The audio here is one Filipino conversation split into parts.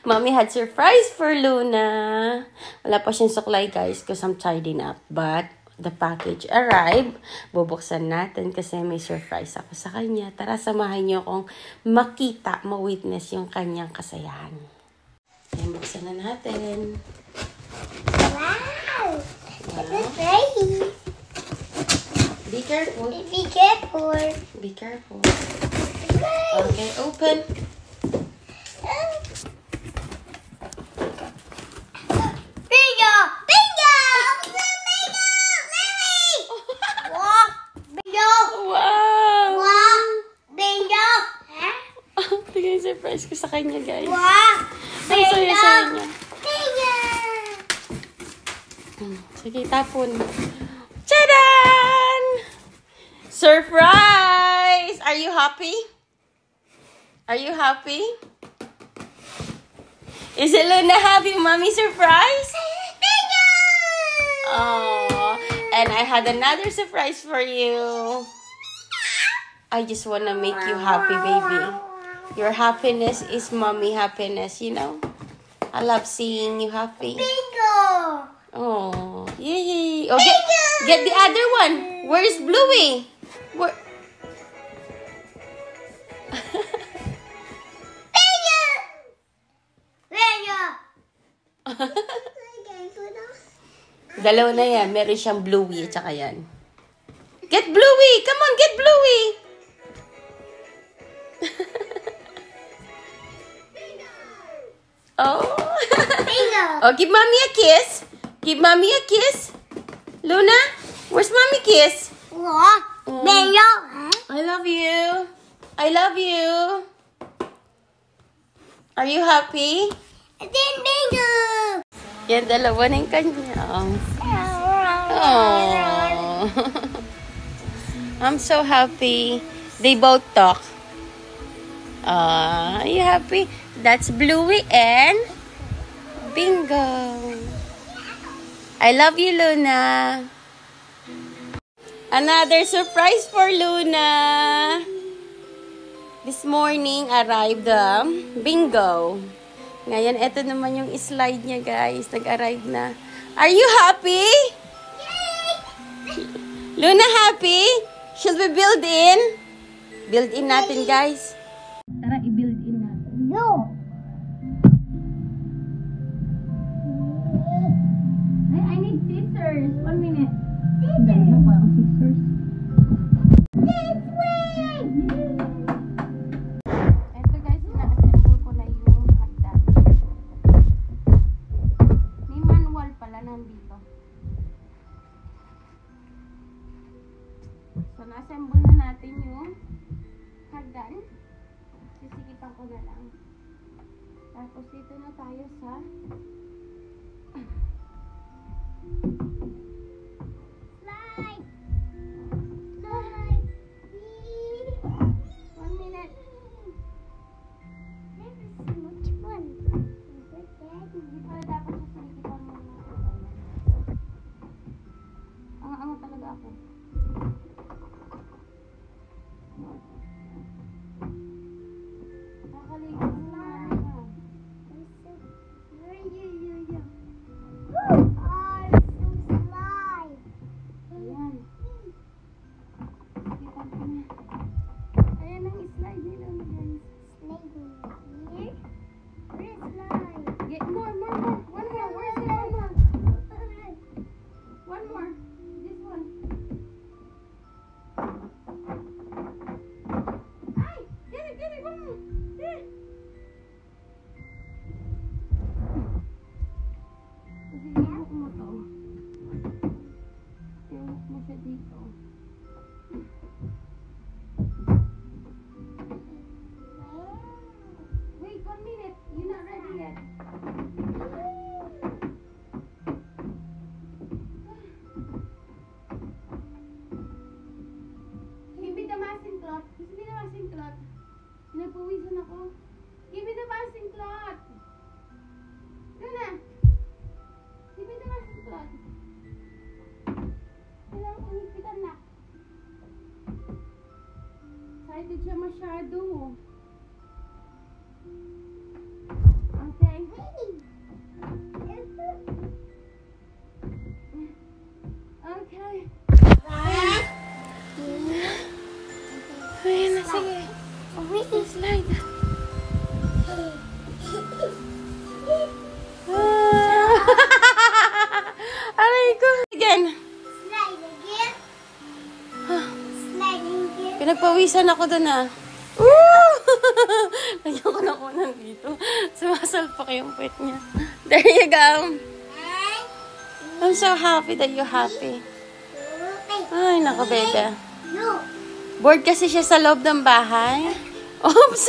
Mommy had surprise for Luna. Wala pa siyang suklay, guys, because I'm tidying up. But the package arrived. Bubuksan natin kasi may surprise ako sa kanya. Tara, samahan niyo akong makita, ma-witness yung kanyang kasayahan. Ayan, buksan na natin. Wow! This is pretty. Be careful. Be careful. Be careful. Okay, open. Bingo! Bingo! Bingo! Lily! Walk! Bingo! Wow! Walk! Bingo! Ito yung surprise ko sa kanya, guys. Walk! Ang saya-saya niya. Bingo! Sige, tapon. Tadaan! Surprise! Are you happy? Are you happy? Is it Luna happy, Mommy surprise? Bingo! Oh, and I had another surprise for you. I just want to make you happy, baby. Your happiness is Mommy happiness, you know? I love seeing you happy. Bingo! Oh, yay! Oh, get the other one. Where's Bluey? Where? Bingo! Bingo! Dalawa na yan. Meron siyang Bluey at saka yan. Get Bluey! Come on, get Bluey! Oh. Bingo! Oh, give Mommy a kiss. Give Mommy a kiss. Luna, where's Mommy kiss? Walk! Bingo! I love you. I love you. Are you happy? Then bingo! Yan, dalawa na yung kanya. Oh. I'm so happy. They both talk. Are you happy? That's Bluey and Bingo. I love you, Luna. Another surprise for Luna. This morning arrived the Bingo. Ngayon, eto naman yung slide niya, guys. Nag-arrive na. Are you happy? Luna, happy? Should we build in? Build in natin, guys. Tara, i-build in natin. Go! I need scissors. 1 minute. Scissors! Scissors. This way! Eto, guys, ina-assemble ko na yung hagdan. May manual pala nandito. So, na-assemble na natin yung hagdan. Sisikipan ko na lang. Tapos, dito na tayo sa Slide! Slide! 1 minute. Which one? Hindi pala dapat sisikipan mo na. Ang talaga ako. Nakaligo na. Ayan. Sikipan ko na. Ayan ang slide nila, guys. Get more. One more. Where's the one more? One more. This one. Ay! Get it. One more. There. Kasi iwak mo to. Iwak mo siya dito. Wait, 1 minute. You're not ready yet. Give me the masking cloth. Give me the masking cloth. Napawisan ako. Give me the masking cloth. Luna. Give me the masking cloth. Kailangan ko higpitan na. Excited siya masyado. Okay. Pinawisan ako doon ah. Woo! Lagyan ko ng unan dito. Sumasalpak yung puwet niya. There you go. I'm so happy that you're happy. Ay, nako, bebe. Bored kasi siya sa loob ng bahay. Oops!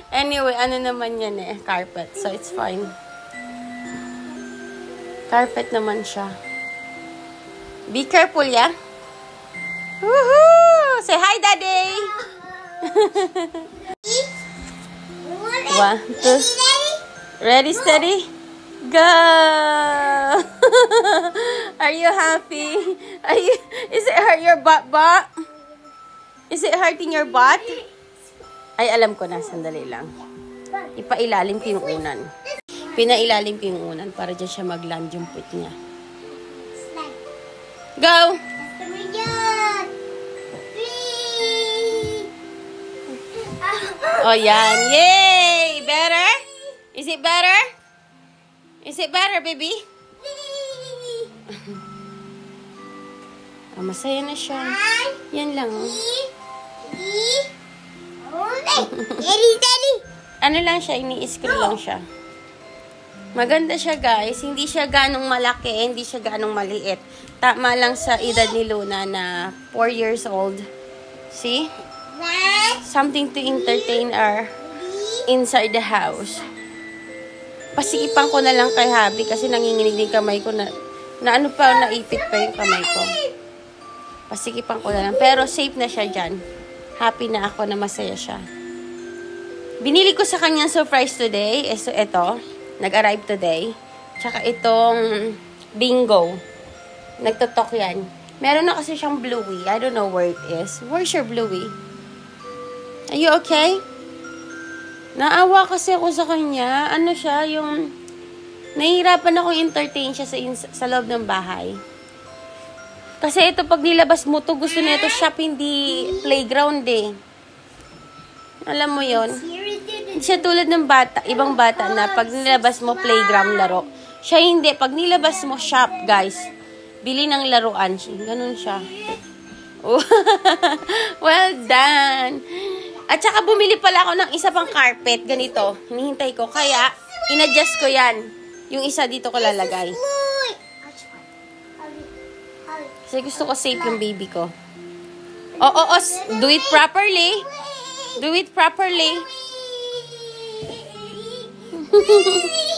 Anyway, ano naman yan eh, carpet. So, it's fine. Carpet naman siya. Be careful, yeah? Woohoo! Say hi, Daddy! 1, 2. Ready, steady? Go! Are you happy? Is it hurt your butt? Is it hurting your butt? Ay, alam ko na. Sandali lang. Ipailalim ko yung unan. Pinailalim ko yung unan para dyan siya mag-land yung puwet niya. Go! Oh, yan. Yay! Better? Is it better? Is it better, baby? Oh, masaya na siya. Yan lang. Ano lang siya, ini-screw lang siya. Maganda siya, guys. Hindi siya ganong malaki, hindi siya ganong maliit. Tama lang sa edad ni Luna na 4 years old. See? Something to entertain her inside the house. Pasikipan ko na lang kay Habi kasi nanginginig din kamay ko na ano pa, naipit pa yung kamay ko. Pasikipan ko na lang. Pero safe na siya dyan. Happy na ako na masaya siya. Binili ko sa kanyang surprise today. Ito, nag-arrive today. Tsaka itong bingo. Nagtotok yan. Meron na kasi siyang Bluey. I don't know where it is. Where's your Bluey? Are you okay? Naawa kasi ako sa kanya. Ano siya, yung... Nahihirapan ako entertain siya sa loob ng bahay. Kasi ito, pag nilabas mo to, gusto na ito shop, hindi playground eh. Alam mo yon. Hindi siya tulad ng bata, ibang bata na pag nilabas mo playground laro. Siya hindi. Pag nilabas mo shop, guys, bili ng laruan. Ganun siya. Well done. At saka bumili pala ako ng isa pang carpet. Ganito. Hinihintay ko. Kaya, in-adjust ko yan. Yung isa dito ko lalagay. Kasi gusto ko safe yung baby ko. Oh, do it properly. Do it properly.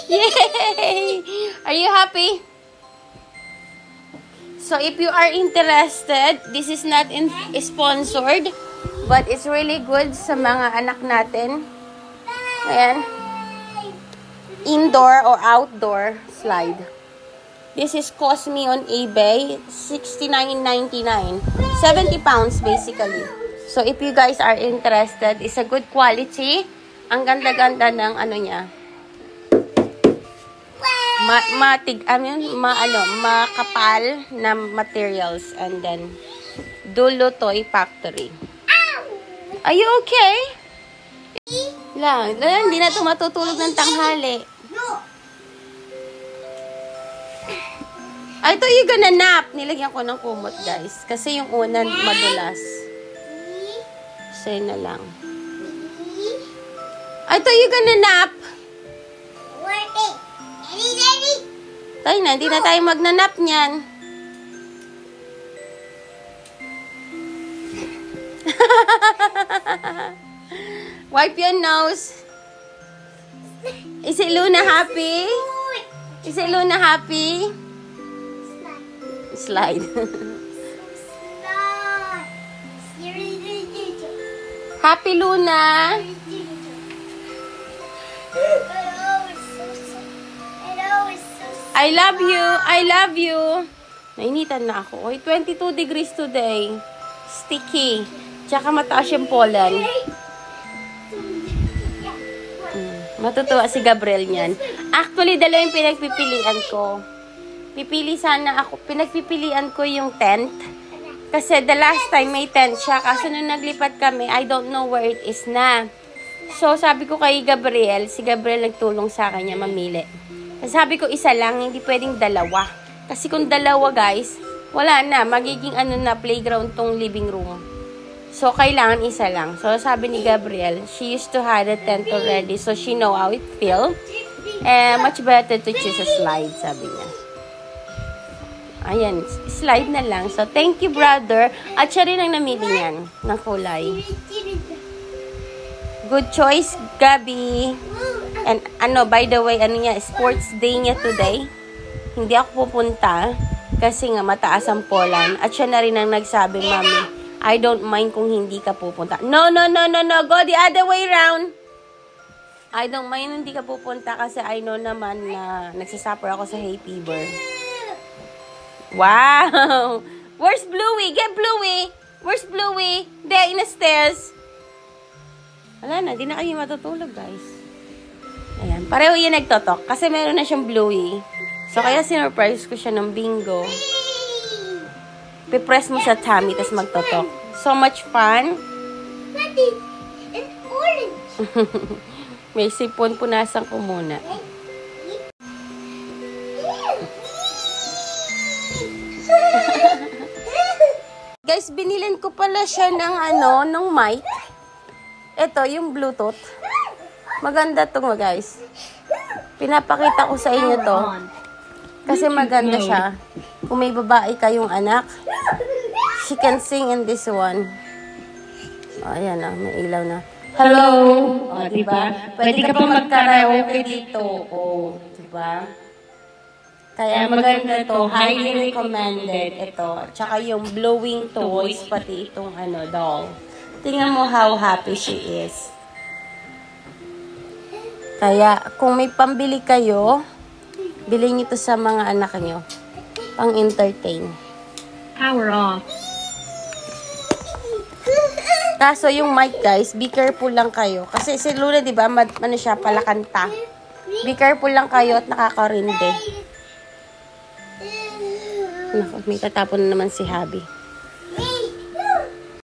Yay! Are you happy? So, if you are interested, this is not sponsored, but it's really good sa mga anak natin. Ayan. Indoor or outdoor slide. This is cost me on eBay, $69.99. 70 pounds basically. So, if you guys are interested, it's a good quality. Ang ganda-ganda ng ano niya. Makapal na materials. And then, Dulo Toy Factory. Are you okay? Hindi na ito matutulog ng tanghali. I thought you gonna nap. Nilagyan ko ng kumot, guys. Kasi yung unan madulas. Say na lang. I thought you gonna nap. Tayo na, hindi na tayo magnanap niyan. Wipe your nose. Is it Luna happy? Is it Luna happy? Slide. Happy Luna. I love you. I love you. Nainitan na ako. Oy, 22 degrees today. Sticky. Tsaka mataas yung pollen. Matutuwa si Gabriel niyan. Actually, dalawa yung pinagpipilian ko. Pinagpipilian ko yung tent. Kasi the last time may tent siya. Kaso nung naglipat kami, I don't know where it is na. So, sabi ko kay Gabriel, si Gabriel nagtulong sa kanya mamili. Kasi sabi ko isa lang, hindi pwedeng dalawa. Kasi kung dalawa, guys, wala na. Magiging playground tong living room. So, kailangan isa lang. So, sabi ni Gabriel, she used to have a tent already, so she know how it feel. Much better to choose a slide, sabi niya. Ayan, slide na lang. So, thank you, brother. At siya rin ang namili niyan ng kulay. Good choice, Gabi. And by the way, sports day niya today. Hindi ako pupunta kasi nga mataas ang polan. At siya na rin ang nagsabi, Mami, I don't mind kung hindi ka pupunta. No. Go the other way round. I don't mind hindi ka pupunta kasi I know naman na nagsasuffer ako sa hay fever. Wow! Where's Bluey? Get Bluey! Where's Bluey? There in the stairs. Wala na, di na kayo matutulog, guys. Ayan, pareho yan nagtotok kasi meron na siyang Bluey. So, kaya sinurprise ko siya ng bingo. Pipress mo sa tummy, tapos magtotok. So much fun. It's orange. May sipon, punasan ko muna. Guys, binilin ko pala siya ng ng mic. Ito, yung Bluetooth. Maganda to guys. Pinapakita ko sa inyo to. Kasi maganda siya. Kung may babae kayong anak, she can sing in this one. Ayan na, may ilaw na. Hello! O, diba? Pwede ka pa mag-karaoke dito. O, diba? Kaya maganda to. Highly recommended ito. Tsaka yung blowing toys, pati itong doll. Tingnan mo how happy she is. Kaya, kung may pambili kayo, bilhin nyo to sa mga anak nyo. Pang-entertain. Power off. Kaso yung mic, guys, be careful lang kayo. Kasi si Luna, di ba, siya, palakanta. Be careful lang kayo at nakakarinde. Naku, may tatapon na naman si Habi.